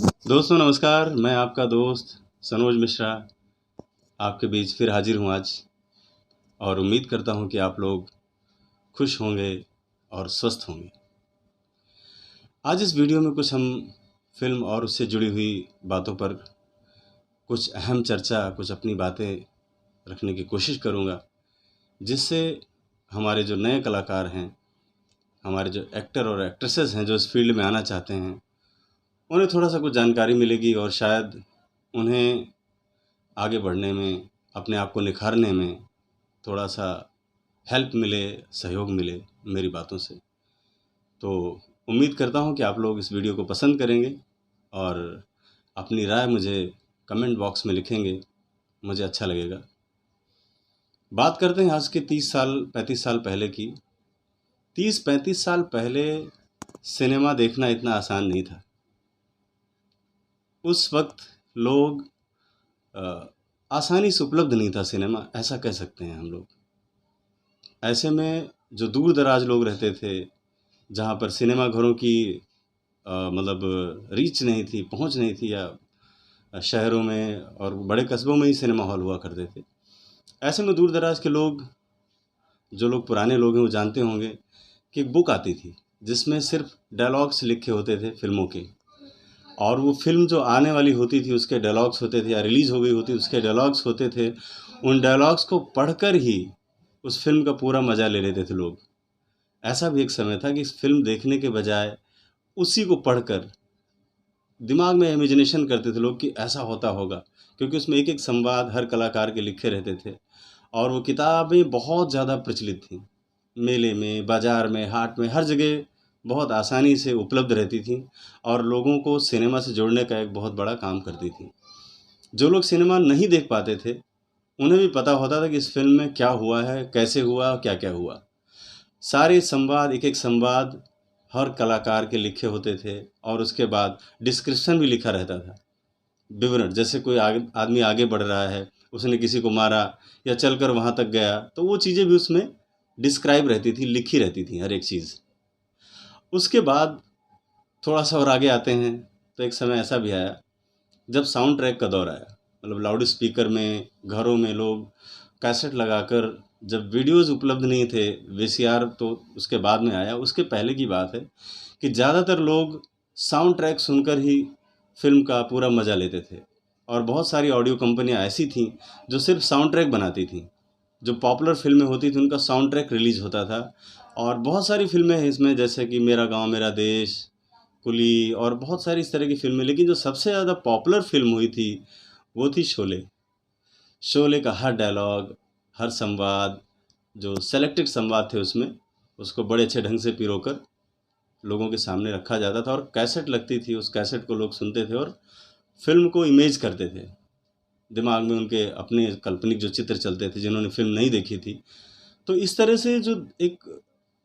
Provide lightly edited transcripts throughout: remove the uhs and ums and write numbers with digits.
दोस्तों नमस्कार, मैं आपका दोस्त सनोज मिश्रा आपके बीच फिर हाजिर हूँ आज। और उम्मीद करता हूँ कि आप लोग खुश होंगे और स्वस्थ होंगे। आज इस वीडियो में कुछ हम फिल्म और उससे जुड़ी हुई बातों पर कुछ अहम चर्चा, कुछ अपनी बातें रखने की कोशिश करूँगा, जिससे हमारे जो नए कलाकार हैं, हमारे जो एक्टर और एक्ट्रेसेस हैं जो इस फील्ड में आना चाहते हैं, उन्हें थोड़ा सा कुछ जानकारी मिलेगी और शायद उन्हें आगे बढ़ने में, अपने आप को निखारने में थोड़ा सा हेल्प मिले, सहयोग मिले मेरी बातों से। तो उम्मीद करता हूँ कि आप लोग इस वीडियो को पसंद करेंगे और अपनी राय मुझे कमेंट बॉक्स में लिखेंगे, मुझे अच्छा लगेगा। बात करते हैं आज के 30 साल 35 साल पहले की। 30-35 साल पहले सिनेमा देखना इतना आसान नहीं था। उस वक्त लोग आसानी से उपलब्ध नहीं था सिनेमा, ऐसा कह सकते हैं हम लोग। ऐसे में जो दूर दराज लोग रहते थे, जहाँ पर सिनेमा घरों की मतलब रीच नहीं थी, पहुँच नहीं थी, या शहरों में और बड़े कस्बों में ही सिनेमा हॉल हुआ करते थे। ऐसे में दूर दराज के लोग, जो लोग पुराने लोग हैं वो जानते होंगे कि एक बुक आती थी जिसमें सिर्फ डायलॉग्स लिखे होते थे फिल्मों के, और वो फिल्म जो आने वाली होती थी उसके डायलॉग्स होते थे, या रिलीज़ हो गई होती उसके डायलॉग्स होते थे। उन डायलॉग्स को पढ़कर ही उस फिल्म का पूरा मज़ा ले लेते थे लोग। ऐसा भी एक समय था कि इस फिल्म देखने के बजाय उसी को पढ़कर दिमाग में इमेजिनेशन करते थे लोग कि ऐसा होता होगा, क्योंकि उसमें एक एक संवाद हर कलाकार के लिखे रहते थे। और वो किताबें बहुत ज़्यादा प्रचलित थीं, मेले में, बाज़ार में, हाट में, हर जगह बहुत आसानी से उपलब्ध रहती थीं और लोगों को सिनेमा से जोड़ने का एक बहुत बड़ा काम करती थीं। जो लोग सिनेमा नहीं देख पाते थे, उन्हें भी पता होता था कि इस फिल्म में क्या हुआ है, कैसे हुआ, क्या क्या हुआ। सारे संवाद, एक एक संवाद हर कलाकार के लिखे होते थे, और उसके बाद डिस्क्रिप्शन भी लिखा रहता था, विवरण। जैसे कोई आदमी आगे बढ़ रहा है, उसने किसी को मारा या चलकर वहाँ तक गया, तो वो चीज़ें भी उसमें डिस्क्राइब रहती थी, लिखी रहती थी हर एक चीज़। उसके बाद थोड़ा सा और आगे आते हैं तो एक समय ऐसा भी आया जब साउंड ट्रैक का दौर आया। मतलब लाउड स्पीकर में घरों में लोग कैसेट लगाकर, जब वीडियोज़ उपलब्ध नहीं थे, वीसीआर तो उसके बाद में आया, उसके पहले की बात है कि ज़्यादातर लोग साउंड ट्रैक सुनकर ही फ़िल्म का पूरा मज़ा लेते थे। और बहुत सारी ऑडियो कंपनियां ऐसी थीं जो सिर्फ साउंड ट्रैक बनाती थीं। जो पॉपुलर फ़िल्में होती थी उनका साउंड ट्रैक रिलीज़ होता था। और बहुत सारी फ़िल्में हैं इसमें, जैसे कि मेरा गाँव मेरा देश, कुली, और बहुत सारी इस तरह की फ़िल्में। लेकिन जो सबसे ज़्यादा पॉपुलर फ़िल्म हुई थी वो थी शोले। शोले का हर डायलॉग, हर संवाद, जो सेलेक्टेड संवाद थे उसमें, उसको बड़े अच्छे ढंग से पिरोकर लोगों के सामने रखा जाता था, और कैसेट लगती थी, उस कैसेट को लोग सुनते थे और फिल्म को इमेज करते थे। दिमाग में उनके अपने काल्पनिक जो चित्र चलते थे जिन्होंने फिल्म नहीं देखी थी। तो इस तरह से जो एक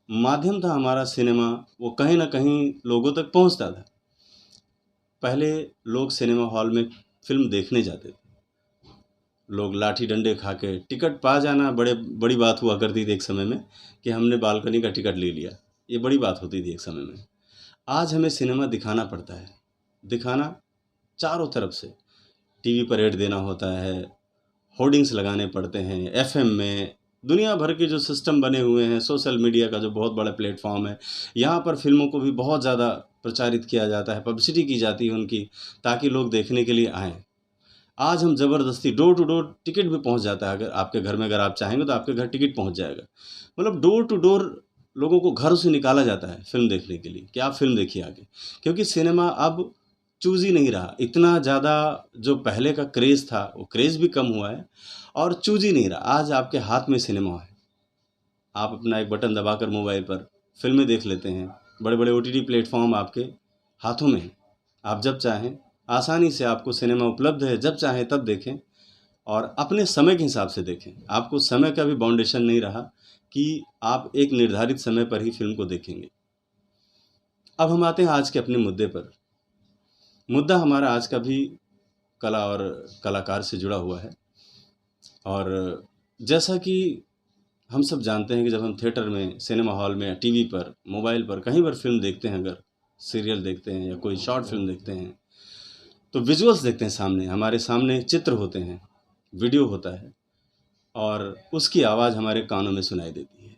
माध्यम था हमारा सिनेमा, वो कहीं ना कहीं लोगों तक पहुंचता था। पहले लोग सिनेमा हॉल में फिल्म देखने जाते थे। लोग लाठी डंडे खा के टिकट पा जाना बड़ी बात हुआ करती थी एक समय में, कि हमने बालकनी का टिकट ले लिया। ये बड़ी बात होती थी एक समय में। आज हमें सिनेमा दिखाना पड़ता है, दिखाना चारों तरफ से। टीवी पर ऐड देना होता है, होर्डिंग्स लगाने पड़ते हैं, एफएम में, दुनिया भर के जो सिस्टम बने हुए हैं, सोशल मीडिया का जो बहुत बड़ा प्लेटफॉर्म है, यहाँ पर फिल्मों को भी बहुत ज़्यादा प्रचारित किया जाता है, पब्लिसिटी की जाती है उनकी, ताकि लोग देखने के लिए आएँ। आज हम ज़बरदस्ती डोर टू डोर टिकट भी पहुँच जाता है, अगर आपके घर में अगर आप चाहेंगे तो आपके घर टिकट पहुँच जाएगा। मतलब डोर टू डोर लोगों को घरों से निकाला जाता है फ़िल्म देखने के लिए, कि आप फ़िल्म देखिए आके। क्योंकि सिनेमा अब चूज़ी नहीं रहा, इतना ज़्यादा जो पहले का क्रेज़ था वो क्रेज़ भी कम हुआ है, और चूज़ी नहीं रहा। आज आपके हाथ में सिनेमा है, आप अपना एक बटन दबाकर मोबाइल पर फ़िल्में देख लेते हैं। बड़े बड़े ओटीटी प्लेटफॉर्म आपके हाथों में हैं, आप जब चाहें आसानी से, आपको सिनेमा उपलब्ध है, जब चाहें तब देखें और अपने समय के हिसाब से देखें। आपको समय का भी बाउंडेशन नहीं रहा कि आप एक निर्धारित समय पर ही फिल्म को देखेंगे। अब हम आते हैं आज के अपने मुद्दे पर। मुद्दा हमारा आज का भी कला और कलाकार से जुड़ा हुआ है। और जैसा कि हम सब जानते हैं कि जब हम थिएटर में, सिनेमा हॉल में, या टीवी पर, मोबाइल पर, कहीं पर फिल्म देखते हैं, अगर सीरियल देखते हैं या कोई शॉर्ट फिल्म देखते हैं, तो विजुअल्स देखते हैं सामने, हमारे सामने चित्र होते हैं, वीडियो होता है और उसकी आवाज़ हमारे कानों में सुनाई देती है।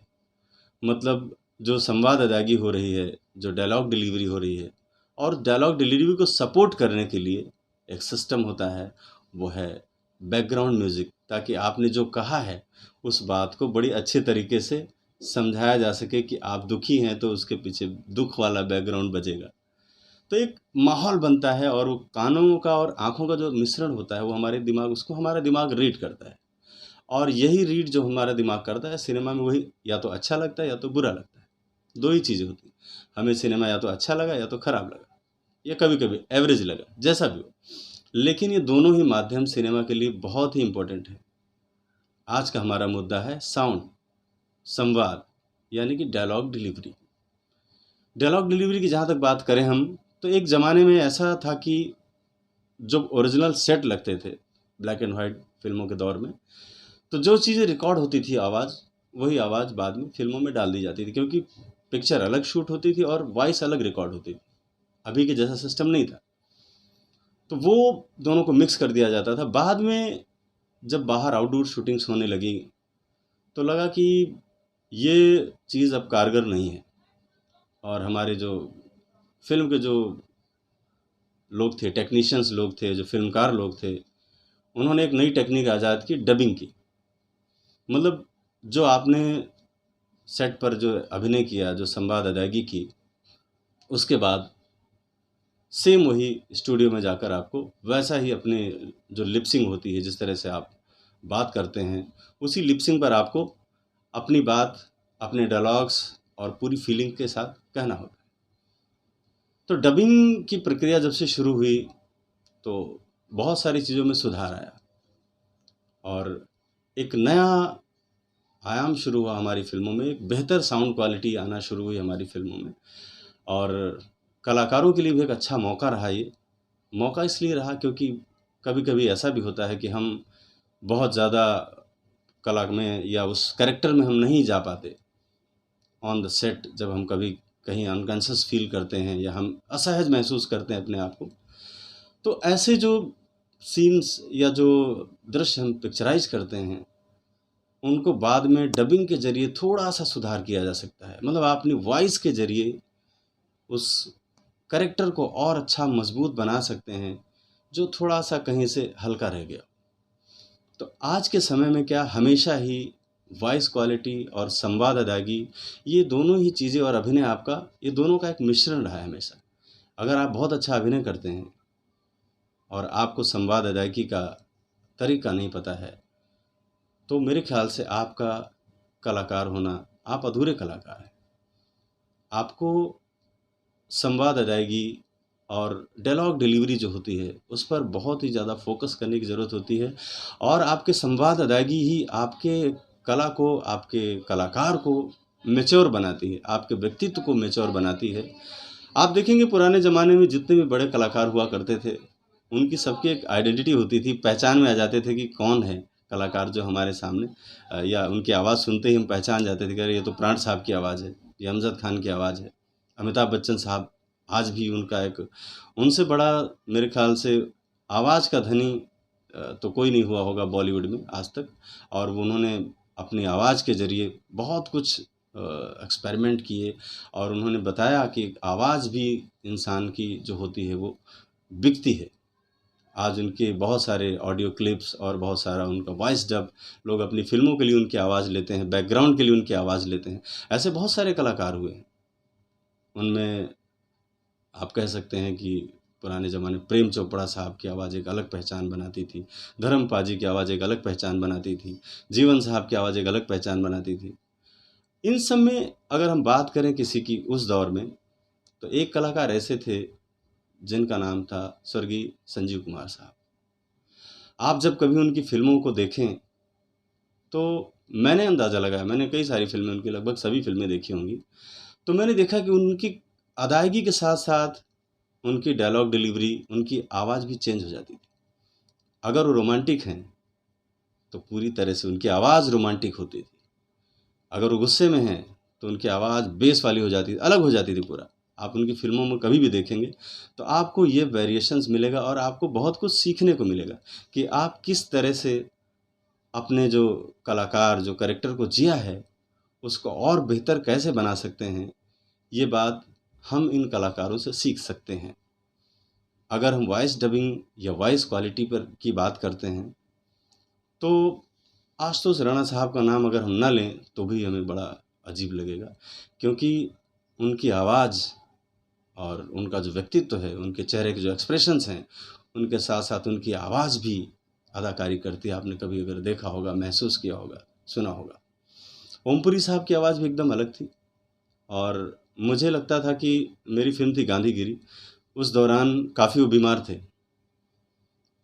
मतलब जो संवाद अदायगी हो रही है, जो डायलॉग डिलीवरी हो रही है और डायलॉग डिलीवरी को सपोर्ट करने के लिए एक सिस्टम होता है, वो है बैकग्राउंड म्यूज़िक, ताकि आपने जो कहा है उस बात को बड़ी अच्छे तरीके से समझाया जा सके कि आप दुखी हैं तो उसके पीछे दुःख वाला बैकग्राउंड बजेगा। तो एक माहौल बनता है और वो कानों का और आँखों का जो मिश्रण होता है वो हमारा दिमाग रीड करता है। और यही रीड जो हमारा दिमाग करता है सिनेमा में, वही या तो अच्छा लगता है या तो बुरा लगता है। 2 ही चीज़ें होती हैं। हमें सिनेमा या तो अच्छा लगा या तो खराब लगा या कभी-कभी एवरेज लगा, जैसा भी हो। लेकिन ये दोनों ही माध्यम सिनेमा के लिए बहुत ही इम्पोर्टेंट है। आज का हमारा मुद्दा है साउंड, संवाद, यानी कि डायलॉग डिलीवरी। डायलॉग डिलीवरी की जहाँ तक बात करें हम, तो एक ज़माने में ऐसा था कि जब ओरिजिनल सेट लगते थे, ब्लैक एंड व्हाइट फ़िल्मों के दौर में, तो जो चीज़ें रिकॉर्ड होती थी आवाज़, वही आवाज़ बाद में फ़िल्मों में डाल दी जाती थी, क्योंकि पिक्चर अलग शूट होती थी और वॉइस अलग रिकॉर्ड होती थी। अभी के जैसा सिस्टम नहीं था। तो वो दोनों को मिक्स कर दिया जाता था। बाद में जब बाहर आउटडोर शूटिंग्स होने लगी, तो लगा कि ये चीज़ अब कारगर नहीं है और हमारे जो फ़िल्म के जो लोग थे, टेक्नीशियंस लोग थे, जो फ़िल्मकार लोग थे, उन्होंने एक नई टेक्नीक ईजाद की, डबिंग की। मतलब जो आपने सेट पर जो अभिनय किया, जो संवाद अदायगी की, उसके बाद सेम वही स्टूडियो में जाकर आपको वैसा ही अपने जो लिपसिंग होती है, जिस तरह से आप बात करते हैं, उसी लिपसिंग पर आपको अपनी बात, अपने डायलॉग्स और पूरी फीलिंग के साथ कहना होता है। तो डबिंग की प्रक्रिया जब से शुरू हुई, तो बहुत सारी चीज़ों में सुधार आया और एक नया आयाम शुरू हुआ हमारी फ़िल्मों में, एक बेहतर साउंड क्वालिटी आना शुरू हुई हमारी फ़िल्मों में और कलाकारों के लिए भी एक अच्छा मौका रहा ये। मौका इसलिए रहा क्योंकि कभी-कभी ऐसा भी होता है कि हम बहुत ज़्यादा कला में या उस कैरेक्टर में हम नहीं जा पाते ऑन द सेट, जब हम कभी कहीं अनकॉन्शियस फ़ील करते हैं या हम असहज महसूस करते हैं अपने आप को, तो ऐसे जो सीन्स या जो दृश्य हम पिक्चराइज़ करते हैं, उनको बाद में डबिंग के ज़रिए थोड़ा-सा सुधार किया जा सकता है। मतलब आप अपनी वॉइस के ज़रिए उस कैरेक्टर को और अच्छा मज़बूत बना सकते हैं, जो थोड़ा-सा कहीं से हल्का रह गया। तो आज के समय में क्या हमेशा ही वॉइस क्वालिटी और संवाद अदायगी, ये दोनों ही चीज़ें और अभिनय आपका, ये दोनों का एक मिश्रण रहा है हमेशा। अगर आप बहुत अच्छा अभिनय करते हैं और आपको संवाद अदायगी का तरीका नहीं पता है, तो मेरे ख़्याल से आपका कलाकार होना, आप अधूरे कलाकार हैं। आपको संवाद अदायगी और डायलॉग डिलीवरी जो होती है, उस पर बहुत ही ज़्यादा फ़ोकस करने की ज़रूरत होती है और आपके संवाद अदायगी ही आपके कला को, आपके कलाकार को मैच्योर बनाती है, आपके व्यक्तित्व को मैच्योर बनाती है। आप देखेंगे पुराने ज़माने में जितने भी बड़े कलाकार हुआ करते थे, उनकी सबकी एक आइडेंटिटी होती थी, पहचान में आ जाते थे कि कौन है कलाकार जो हमारे सामने या उनकी आवाज़ सुनते ही हम पहचान जाते थे कि अरे ये तो प्राण साहब की आवाज़ है, ये अमजद खान की आवाज़ है। अमिताभ बच्चन साहब, आज भी उनका एक, उनसे बड़ा मेरे ख़्याल से आवाज़ का धनी तो कोई नहीं हुआ होगा बॉलीवुड में आज तक। और वो उन्होंने अपनी आवाज़ के ज़रिए बहुत कुछ एक्सपेरिमेंट किए और उन्होंने बताया कि आवाज़ भी इंसान की जो होती है वो बिकती है। आज उनके बहुत सारे ऑडियो क्लिप्स और बहुत सारा उनका वॉइस डब लोग अपनी फ़िल्मों के लिए उनकी आवाज़ लेते हैं, बैकग्राउंड के लिए उनकी आवाज़ लेते हैं। ऐसे बहुत सारे कलाकार हुए हैं। उनमें आप कह सकते हैं कि पुराने ज़माने प्रेम चोपड़ा साहब की आवाज़ एक अलग पहचान बनाती थी, धर्म पाजी की आवाज़ एक अलग पहचान बनाती थी, जीवन साहब की आवाज़ एक अलग पहचान बनाती थी। इन सब में अगर हम बात करें किसी की उस दौर में, तो एक कलाकार ऐसे थे जिनका नाम था स्वर्गीय संजीव कुमार साहब। आप जब कभी उनकी फ़िल्मों को देखें, तो मैंने अंदाज़ा लगाया, मैंने कई सारी फ़िल्में उनकी, लगभग सभी फ़िल्में देखी होंगी। तो मैंने देखा कि उनकी अदायगी के साथ-साथ उनकी डायलॉग डिलीवरी, उनकी आवाज़ भी चेंज हो जाती थी। अगर वो रोमांटिक हैं, तो पूरी तरह से उनकी आवाज़ रोमांटिक होती थी। अगर वो गुस्से में हैं, तो उनकी आवाज़ बेस वाली हो जाती थी, अलग हो जाती थी पूरा। आप उनकी फ़िल्मों में कभी भी देखेंगे तो आपको ये वेरिएशंस मिलेगा और आपको बहुत कुछ सीखने को मिलेगा कि आप किस तरह से अपने जो कलाकार जो कैरेक्टर को जिया है, उसको और बेहतर कैसे बना सकते हैं, ये बात हम इन कलाकारों से सीख सकते हैं। अगर हम वॉइस डबिंग या वॉइस क्वालिटी पर की बात करते हैं, तो आशुतोष राणा साहब का नाम अगर हम ना लें तो भी हमें बड़ा अजीब लगेगा, क्योंकि उनकी आवाज़ और उनका जो व्यक्तित्व है, उनके चेहरे के जो एक्सप्रेशंस हैं, उनके साथ साथ उनकी आवाज़ भी अदाकारी करती है। आपने कभी अगर देखा होगा, महसूस किया होगा, सुना होगा। ओमपुरी साहब की आवाज़ भी एकदम अलग थी और मुझे लगता था कि मेरी फ़िल्म थी गांधीगिरी, उस दौरान काफ़ी वो बीमार थे,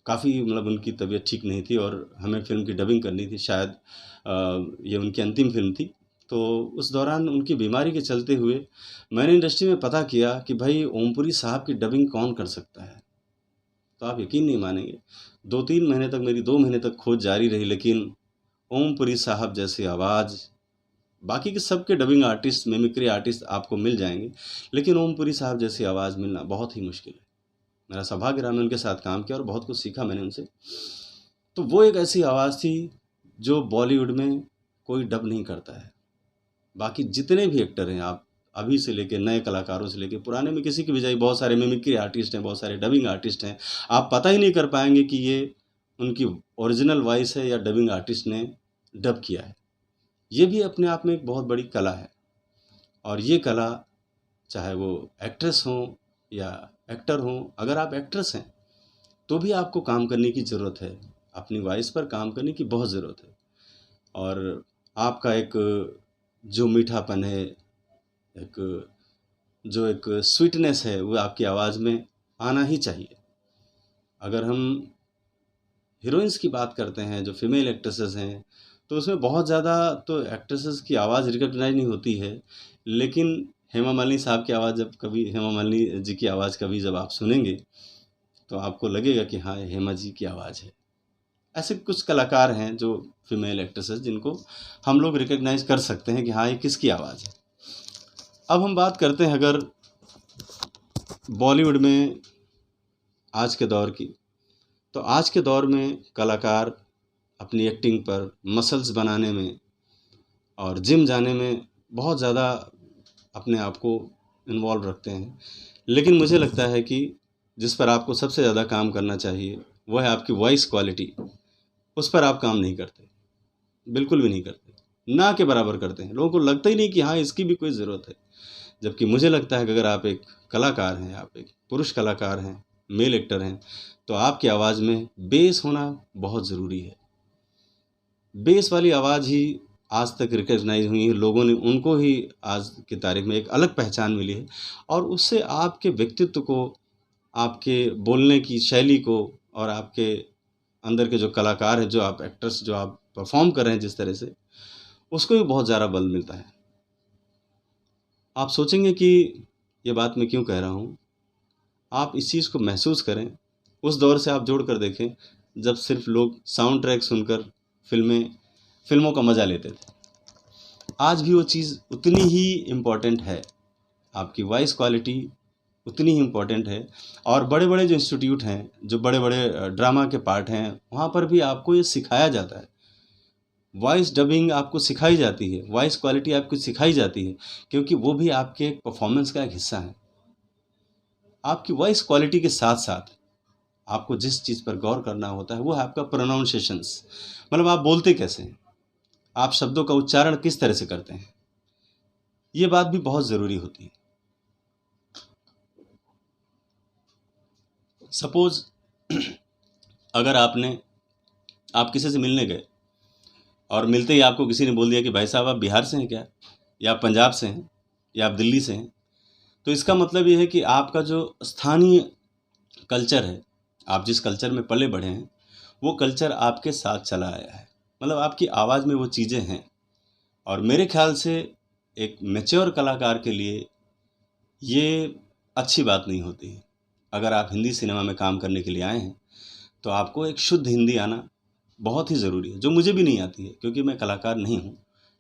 काफ़ी मतलब उनकी तबीयत ठीक नहीं थी और हमें फ़िल्म की डबिंग करनी थी। शायद ये उनकी अंतिम फ़िल्म थी। तो उस दौरान उनकी बीमारी के चलते हुए मैंने इंडस्ट्री में पता किया कि भाई ओमपुरी साहब की डबिंग कौन कर सकता है। तो आप यकीन नहीं मानेंगे, 2-3 महीने तक मेरी 2 महीने तक खोज जारी रही, लेकिन ओमपुरी साहब जैसी आवाज़, बाकी के सबके डबिंग आर्टिस्ट, मिमिक्री आर्टिस्ट आपको मिल जाएँगे, लेकिन ओमपुरी साहब जैसी आवाज़ मिलना बहुत ही मुश्किल है। मेरा सौभाग्य रहा, मैं उनके साथ काम किया और बहुत कुछ सीखा मैंने उनसे। तो वो एक ऐसी आवाज़ थी जो बॉलीवुड में कोई डब नहीं करता है। बाकी जितने भी एक्टर हैं, आप अभी से लेके नए कलाकारों से लेके पुराने में किसी की भी जाइए, बहुत सारे मिमिक्री आर्टिस्ट हैं, बहुत सारे डबिंग आर्टिस्ट हैं। आप पता ही नहीं कर पाएँगे कि ये उनकी ओरिजिनल वॉइस है या डबिंग आर्टिस्ट ने डब किया है। ये भी अपने आप में एक बहुत बड़ी कला है और ये कला, चाहे वो एक्ट्रेस हों या एक्टर हों, अगर आप एक्ट्रेस हैं तो भी आपको काम करने की ज़रूरत है, अपनी वॉइस पर काम करने की बहुत ज़रूरत है। और आपका एक जो मीठापन है, एक जो एक स्वीटनेस है, वो आपकी आवाज़ में आना ही चाहिए। अगर हम हीरोइंस की बात करते हैं, जो फीमेल एक्ट्रेसेस हैं, तो उसमें बहुत ज़्यादा तो एक्ट्रेसेस की आवाज़ रिकॉग्नाइज नहीं होती है, लेकिन हेमा मालिनी साहब की आवाज़ जब कभी, हेमा मालिनी जी की आवाज़ कभी जब आप सुनेंगे तो आपको लगेगा कि हाँ, ये हेमा जी की आवाज़ है। ऐसे कुछ कलाकार हैं जो फीमेल एक्ट्रेसेस, जिनको हम लोग रिकॉग्नाइज कर सकते हैं कि हाँ, ये किसकी आवाज़ है। अब हम बात करते हैं अगर बॉलीवुड में आज के दौर की, तो आज के दौर में कलाकार अपनी एक्टिंग पर, मसल्स बनाने में और जिम जाने में बहुत ज़्यादा अपने आप को इन्वॉल्व रखते हैं। लेकिन मुझे लगता है कि जिस पर आपको सबसे ज़्यादा काम करना चाहिए, वो है आपकी वॉइस क्वालिटी। उस पर आप काम नहीं करते, बिल्कुल भी नहीं करते, ना के बराबर करते हैं। लोगों को लगता ही नहीं कि हाँ, इसकी भी कोई ज़रूरत है। जबकि मुझे लगता है कि अगर आप एक कलाकार हैं, आप एक पुरुष कलाकार हैं, मेल एक्टर हैं, तो आपकी आवाज़ में बेस होना बहुत ज़रूरी है। बेस वाली आवाज़ ही आज तक रिकॉग्नाइज हुई है, लोगों ने उनको ही आज की तारीख में एक अलग पहचान मिली है और उससे आपके व्यक्तित्व को, आपके बोलने की शैली को और आपके अंदर के जो कलाकार हैं, जो आप एक्टर्स, जो आप परफॉर्म कर रहे हैं जिस तरह से, उसको भी बहुत ज़्यादा बल मिलता है। आप सोचेंगे कि ये बात मैं क्यों कह रहा हूँ। आप इस चीज़ को महसूस करें, उस दौर से आप जोड़ कर देखें जब सिर्फ लोग साउंड ट्रैक सुनकर फिल्मों का मज़ा लेते थे। आज भी वो चीज़ उतनी ही इम्पोर्टेंट है, आपकी वॉइस क्वालिटी उतनी ही इम्पोर्टेंट है। और बड़े बड़े जो इंस्टीट्यूट हैं, जो बड़े बड़े ड्रामा के पार्ट हैं, वहाँ पर भी आपको ये सिखाया जाता है। वॉइस डबिंग आपको सिखाई जाती है, वॉइस क्वालिटी आपको सिखाई जाती है, क्योंकि वो भी आपके परफॉर्मेंस का एक हिस्सा है। आपकी वॉइस क्वालिटी के साथ साथ आपको जिस चीज़ पर गौर करना होता है वो है आपका प्रोनाउंसिएशंस, मतलब आप बोलते कैसे हैं, आप शब्दों का उच्चारण किस तरह से करते हैं, ये बात भी बहुत ज़रूरी होती है। सपोज़ अगर आप किसी से मिलने गए और मिलते ही आपको किसी ने बोल दिया कि भाई साहब आप बिहार से हैं क्या, या आप पंजाब से हैं, या आप दिल्ली से हैं, तो इसका मतलब ये है कि आपका जो स्थानीय कल्चर है, आप जिस कल्चर में पले बढ़े हैं, वो कल्चर आपके साथ चला आया है, मतलब आपकी आवाज़ में वो चीज़ें हैं। और मेरे ख्याल से एक मैच्योर कलाकार के लिए ये अच्छी बात नहीं होती है। अगर आप हिंदी सिनेमा में काम करने के लिए आए हैं तो आपको एक शुद्ध हिंदी आना बहुत ही ज़रूरी है, जो मुझे भी नहीं आती है क्योंकि मैं कलाकार नहीं हूँ,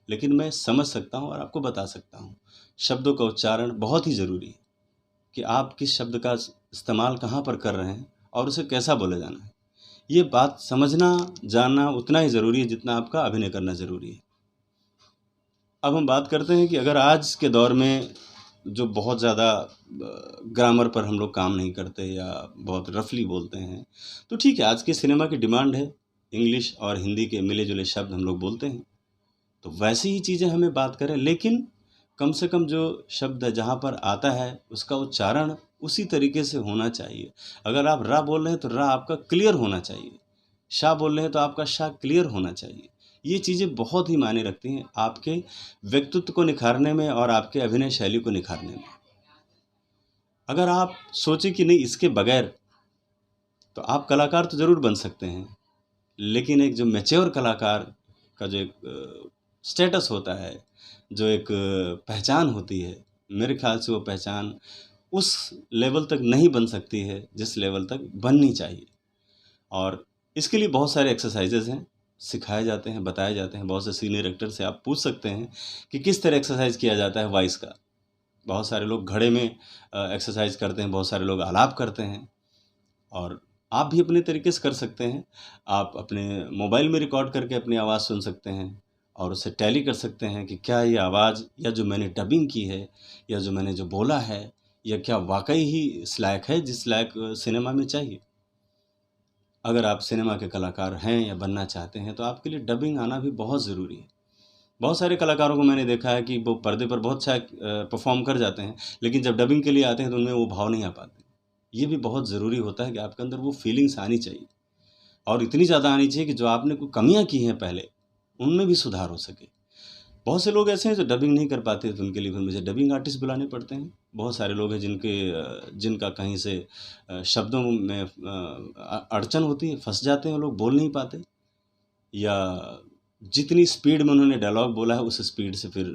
लेकिन मैं समझ सकता हूँ और आपको बता सकता हूँ। शब्दों का उच्चारण बहुत ही ज़रूरी है। कि आप किस शब्द का इस्तेमाल कहाँ पर कर रहे हैं और उसे कैसा बोला जाना है। ये बात समझना, जानना उतना ही ज़रूरी है जितना आपका अभिनय करना ज़रूरी है। अब हम बात करते हैं कि अगर आज के दौर में जो बहुत ज़्यादा ग्रामर पर हम लोग काम नहीं करते या बहुत रफली बोलते हैं, तो ठीक है, आज के सिनेमा की डिमांड है इंग्लिश और हिंदी के मिले-जुले शब्द हम लोग बोलते हैं, तो वैसी ही चीज़ें हमें बात करें, लेकिन कम से कम जो शब्द जहाँ पर आता है उसका उच्चारण उसी तरीके से होना चाहिए। अगर आप रा बोल रहे हैं तो रा आपका क्लियर होना चाहिए, शा बोल रहे हैं तो आपका शा क्लियर होना चाहिए। ये चीज़ें बहुत ही मायने रखती हैं आपके व्यक्तित्व को निखारने में और आपके अभिनय शैली को निखारने में। अगर आप सोचें कि नहीं इसके बगैर, तो आप कलाकार तो ज़रूर बन सकते हैं, लेकिन एक जो मैच्योर कलाकार का जो एक स्टेटस होता है, जो एक पहचान होती है, मेरे ख़्याल से वो पहचान उस लेवल तक नहीं बन सकती है जिस लेवल तक बननी चाहिए। और इसके लिए बहुत सारे एक्सरसाइजेज़ हैं, सिखाए जाते हैं, बताए जाते हैं। बहुत से सीनियर एक्टर से आप पूछ सकते हैं कि किस तरह एक्सरसाइज किया जाता है वॉइस का। बहुत सारे लोग घड़े में एक्सरसाइज करते हैं, बहुत सारे लोग आलाप करते हैं, और आप भी अपने तरीके से कर सकते हैं। आप अपने मोबाइल में रिकॉर्ड करके अपनी आवाज़ सुन सकते हैं और उसे टैली कर सकते हैं कि क्या ये आवाज़ या जो मैंने डबिंग की है या जो मैंने जो बोला है, या क्या वाक़ई ही इस लायक है जिस लायक सिनेमा में चाहिए। अगर आप सिनेमा के कलाकार हैं या बनना चाहते हैं तो आपके लिए डबिंग आना भी बहुत ज़रूरी है। बहुत सारे कलाकारों को मैंने देखा है कि वो पर्दे पर बहुत अच्छा परफ़ॉर्म कर जाते हैं, लेकिन जब डबिंग के लिए आते हैं तो उनमें वो भाव नहीं आ पाते। ये भी बहुत ज़रूरी होता है कि आपके अंदर वो फीलिंग्स आनी चाहिए, और इतनी ज़्यादा आनी चाहिए कि जो आपने कोई कमियाँ की हैं पहले, उनमें भी सुधार हो सके। बहुत से लोग ऐसे हैं जो डबिंग नहीं कर पाते, तो उनके लिए फिर मुझे डबिंग आर्टिस्ट बुलाने पड़ते हैं। बहुत सारे लोग हैं जिनका कहीं से शब्दों में अड़चन होती है, फँस जाते हैं, वो लोग बोल नहीं पाते, या जितनी स्पीड में उन्होंने डायलॉग बोला है उस स्पीड से फिर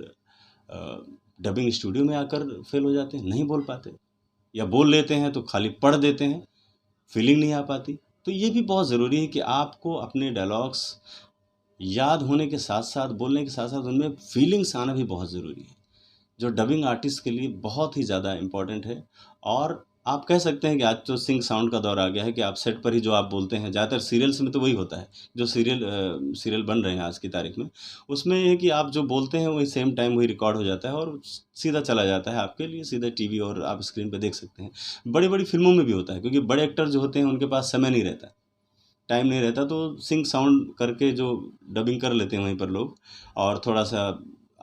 डबिंग स्टूडियो में आकर फेल हो जाते हैं, नहीं बोल पाते, या बोल लेते हैं तो खाली पढ़ देते हैं, फीलिंग नहीं आ पाती। तो ये भी बहुत ज़रूरी है कि आपको अपने डायलॉग्स याद होने के साथ साथ, बोलने के साथ साथ उनमें फीलिंग्स आना भी बहुत ज़रूरी है, जो डबिंग आर्टिस्ट के लिए बहुत ही ज़्यादा इम्पॉर्टेंट है। और आप कह सकते हैं कि आज तो सिंक साउंड का दौर आ गया है कि आप सेट पर ही जो आप बोलते हैं, ज़्यादातर सीरियल्स में तो वही होता है, जो सीरियल बन रहे हैं आज की तारीख में, उसमें ये है कि आप जो बोलते हैं वही सेम टाइम वही रिकॉर्ड हो जाता है और सीधा चला जाता है आपके लिए, सीधा टीवी, और आप स्क्रीन पे देख सकते हैं। बड़ी-बड़ी फ़िल्मों में भी होता है, क्योंकि बड़े एक्टर जो होते हैं उनके पास समय नहीं रहता, टाइम नहीं रहता, तो सिंक साउंड करके जो डबिंग कर लेते हैं वहीं पर लोग, और थोड़ा-सा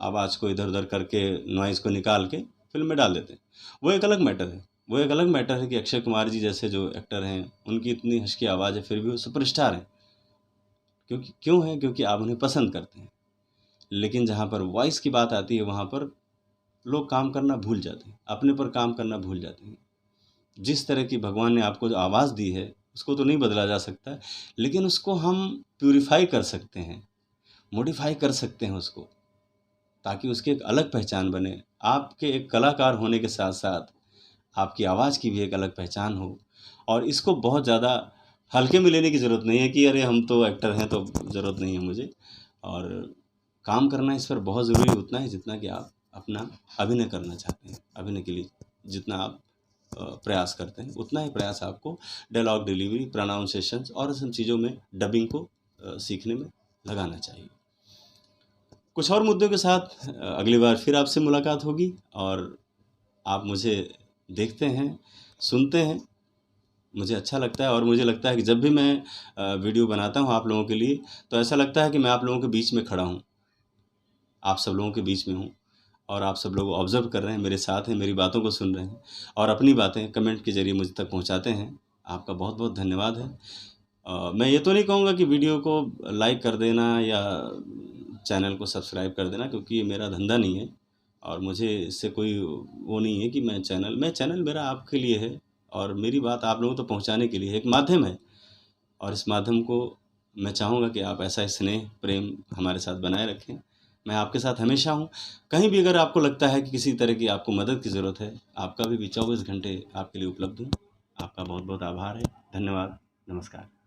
आवाज़ को इधर-उधर करके नॉइज़ को निकाल के फ़िल्म में डाल देते हैं। वो एक अलग मैटर है। वो एक अलग मैटर है कि अक्षय कुमार जी जैसे जो एक्टर हैं, उनकी इतनी हँसकी आवाज़ है, फिर भी वो सुपरस्टार हैं। क्यों हैं? क्योंकि आप उन्हें पसंद करते हैं। लेकिन जहाँ पर वॉइस की बात आती है, वहाँ पर लोग काम करना भूल जाते हैं, अपने पर काम करना भूल जाते हैं। जिस तरह की भगवान ने आपको जो आवाज़ दी है, उसको तो नहीं बदला जा सकता, लेकिन उसको हम प्यूरीफाई कर सकते हैं, मॉडिफ़ाई कर सकते हैं उसको, ताकि उसकी एक अलग पहचान बने। आपके एक कलाकार होने के साथ-साथ आपकी आवाज़ की भी एक अलग पहचान हो, और इसको बहुत ज़्यादा हल्के में लेने की ज़रूरत नहीं है कि अरे हम तो एक्टर हैं तो ज़रूरत नहीं है मुझे। और काम करना इस पर बहुत ज़रूरी उतना है जितना कि आप अपना अभिनय करना चाहते हैं। अभिनय के लिए जितना आप प्रयास करते हैं, उतना ही प्रयास आपको डायलॉग डिलीवरी, प्रोनाउंसिएशंस और सब चीज़ों में, डबिंग को सीखने में लगाना चाहिए। कुछ और मुद्दों के साथ अगली बार फिर आपसे मुलाकात होगी, और आप मुझे देखते हैं, सुनते हैं, मुझे अच्छा लगता है, और मुझे लगता है कि जब भी मैं वीडियो बनाता हूँ आप लोगों के लिए, तो ऐसा लगता है कि मैं आप लोगों के बीच में खड़ा हूँ, आप सब लोगों के बीच में हूँ, और आप सब लोग ऑब्ज़र्व कर रहे हैं, मेरे साथ हैं, मेरी बातों को सुन रहे हैं, और अपनी बातें कमेंट के ज़रिए मुझ तक पहुँचाते हैं। आपका बहुत-बहुत धन्यवाद है। मैं ये तो नहीं कहूँगा कि वीडियो को लाइक कर देना या चैनल को सब्सक्राइब कर देना, क्योंकि ये मेरा धंधा नहीं है, और मुझे इससे कोई वो नहीं है कि चैनल मेरा आपके लिए है, और मेरी बात आप लोगों तक पहुँचाने के लिए एक माध्यम है, और इस माध्यम को मैं चाहूँगा कि आप ऐसा ही स्नेह, प्रेम हमारे साथ बनाए रखें। मैं आपके साथ हमेशा हूँ। कहीं भी अगर आपको लगता है कि किसी तरह की आपको मदद की ज़रूरत है, आपका भी 24 घंटे आपके लिए उपलब्ध हूँ। आपका बहुत-बहुत आभार है। धन्यवाद। नमस्कार।